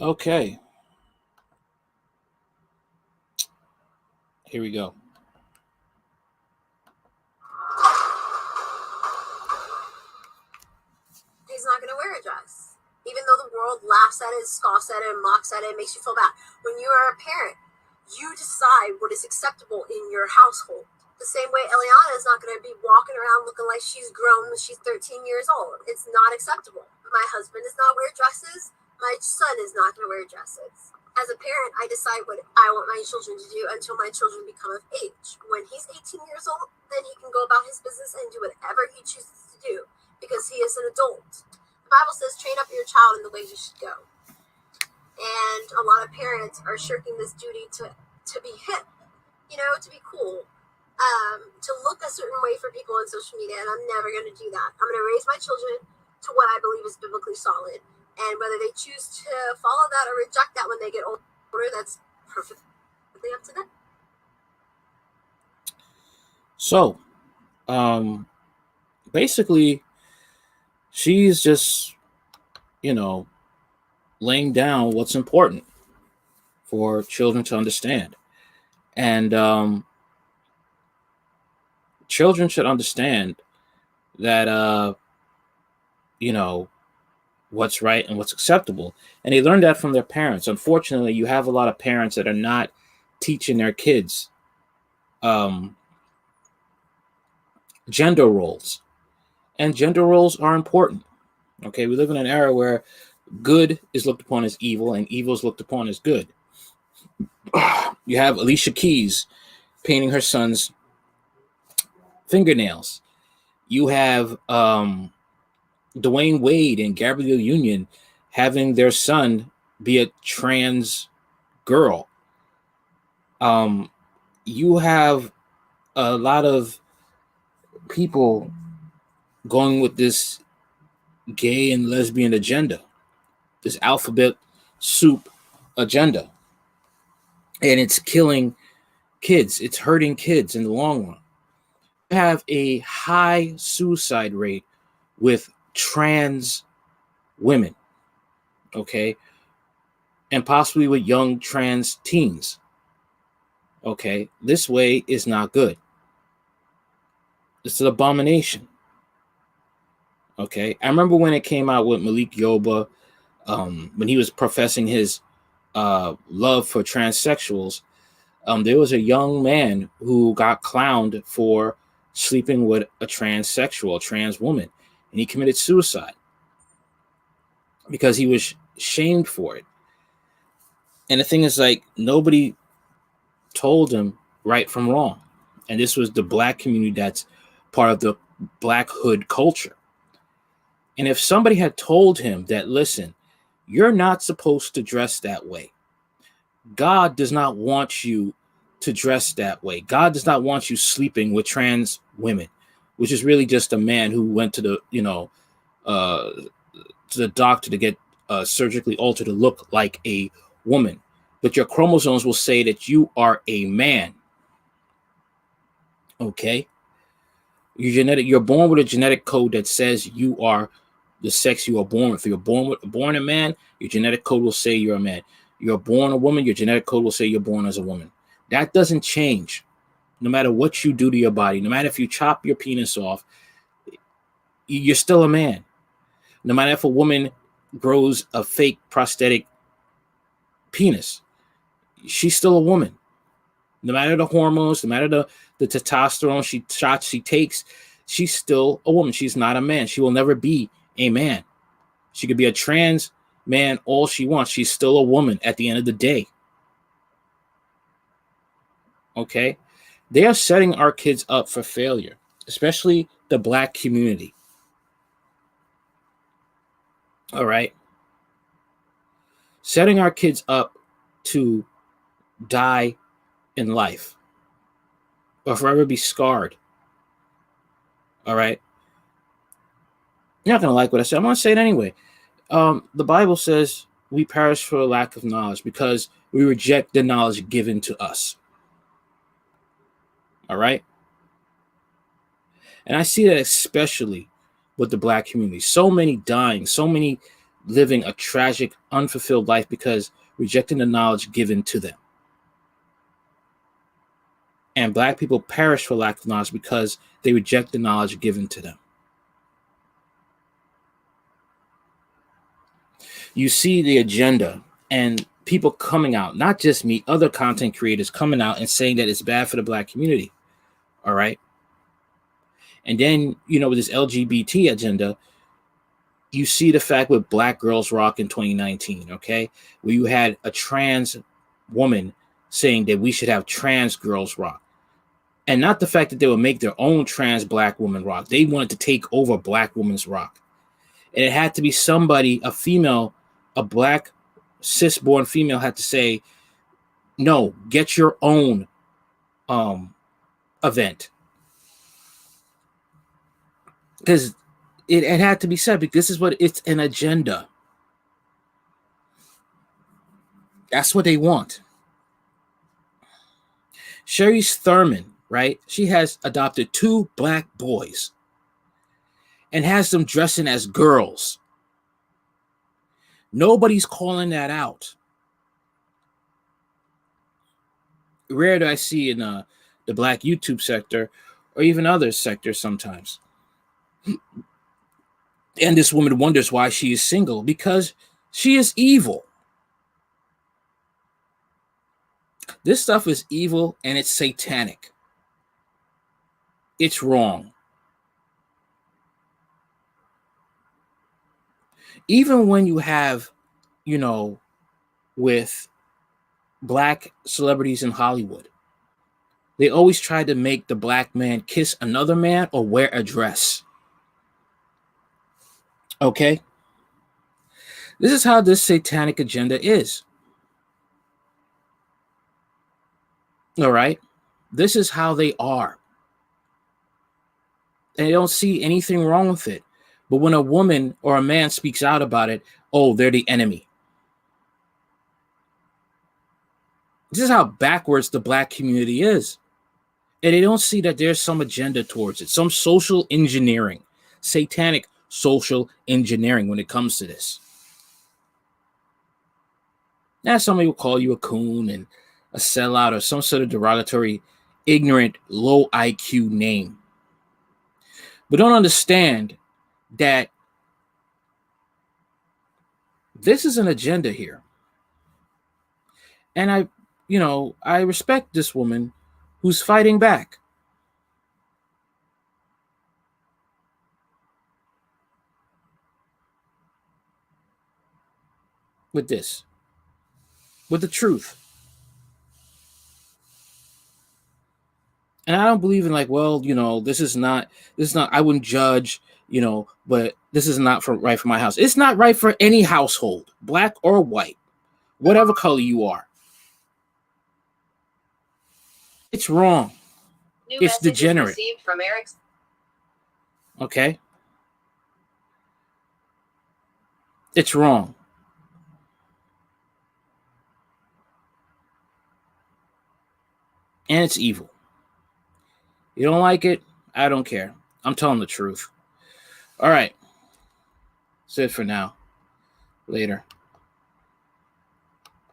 Okay, here we go. He's not going to wear a dress. Even though the world laughs at it, scoffs at it, mocks at it, makes you feel bad. When you are a parent, you decide what is acceptable in your household. The same way Eliana is not going to be walking around looking like she's grown when she's 13 years old. It's not acceptable. My husband does not wear dresses. My son is not going to wear dresses. As a parent, I decide what I want my children to do until my children become of age. When he's 18 years old, then he can go about his business and do whatever he chooses to do because he is an adult. The Bible says, train up your child in the way he should go. And a lot of parents are shirking this duty to be hip, to be cool, to look a certain way for people on social media, and I'm never going to do that. I'm going to raise my children to what I believe is biblically solid, and whether they choose to follow that or reject that when they get older, that's perfectly up to them. So, basically, she's just, laying down what's important for children to understand. And children should understand that, what's right and what's acceptable. And they learn that from their parents. Unfortunately, you have a lot of parents that are not teaching their kids gender roles. And gender roles are important. Okay, we live in an era where good is looked upon as evil and evil is looked upon as good. You have Alicia Keys painting her son's fingernails. You have Dwayne Wade and Gabrielle Union having their son be a trans girl. You have a lot of people going with this gay and lesbian agenda, this alphabet soup agenda. And it's killing kids. It's hurting kids in the long run. You have a high suicide rate with trans women, okay? And possibly with young trans teens. Okay, this way is not good. It's an abomination. Okay, I remember when it came out with Malik Yoba, when he was professing his love for transsexuals. There was a young man who got clowned for sleeping with a transsexual, a trans woman, and he committed suicide because he was shamed for it. And the thing is, like, nobody told him right from wrong. And this was the black community that's part of the black hood culture. And if somebody had told him that, listen, you're not supposed to dress that way. God does not want you to dress that way. God does not want you sleeping with trans women, which is really just a man who went to the, to the doctor to get surgically altered to look like a woman. But your chromosomes will say that you are a man. Okay? You're born with a genetic code that says you are the sex you are born with. If you're born a man, your genetic code will say you're a man. You're born a woman, your genetic code will say you're born as a woman. That doesn't change. No matter what you do to your body, no matter if you chop your penis off, you're still a man. No matter if a woman grows a fake prosthetic penis, she's still a woman. No matter the hormones, no matter the testosterone she takes, she's still a woman. She's not a man. She will never be a man. She could be a trans man all she wants. She's still a woman at the end of the day. Okay? They are setting our kids up for failure, especially the black community. All right? Setting our kids up to die in life or forever be scarred. All right? You're not going to like what I said. I'm going to say it anyway. The Bible says we perish for a lack of knowledge because we reject the knowledge given to us. All right? And I see that especially with the black community. So many dying, so many living a tragic, unfulfilled life because rejecting the knowledge given to them. And black people perish for lack of knowledge because they reject the knowledge given to them. You see the agenda and people coming out, not just me, other content creators coming out and saying that it's bad for the black community. All right. And then, with this LGBT agenda, you see the fact with Black Girls Rock in 2019, okay, where you had a trans woman saying that we should have trans girls rock. And not the fact that they would make their own trans black woman rock. They wanted to take over black women's rock. And it had to be somebody, a female, a black cis-born female had to say, no, get your own event. Because it had to be said, because this is what it's an agenda. That's what they want. Sherry's Thurman, right? She has adopted 2 black boys and has them dressing as girls. Nobody's calling that out. Rare do I see in the black YouTube sector or even other sectors sometimes. And this woman wonders why she is single, because she is evil. This stuff is evil and it's satanic. It's wrong. Even when you have, with black celebrities in Hollywood, they always try to make the black man kiss another man or wear a dress. Okay? This is how this satanic agenda is. All right? This is how they are. And they don't see anything wrong with it. But when a woman or a man speaks out about it, oh, they're the enemy. This is how backwards the black community is. And they don't see that there's some agenda towards it, some social engineering, satanic social engineering when it comes to this. Now, somebody will call you a coon and a sellout or some sort of derogatory, ignorant, low IQ name. But don't understand that this is an agenda here. And I respect this woman who's fighting back. With this. With the truth. And I don't believe in this is not, I wouldn't judge, but this is not right for my house. It's not right for any household, black or white, whatever color you are. It's wrong. It's degenerate. From Eric's. Okay? It's wrong. And it's evil. You don't like it? I don't care. I'm telling the truth. All right. That's it for now. Later.